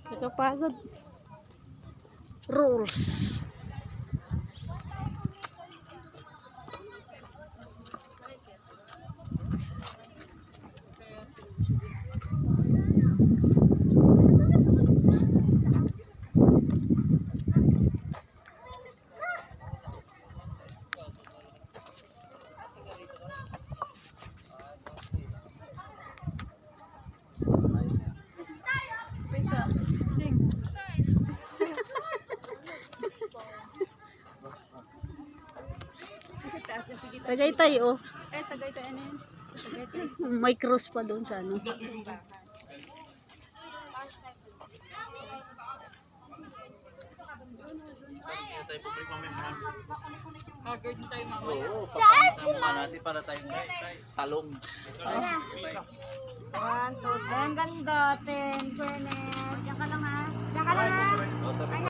Nakapagod. Rules. Tagaytay, oh. Eh, Tagaytay ano yun? May cross pa doon sa ano. Haggard tayo mamaya. Saan si natin para tayong talong. Ang ganda, 10, fairness. Diyan ka lang ha. Diyan ka lang ha.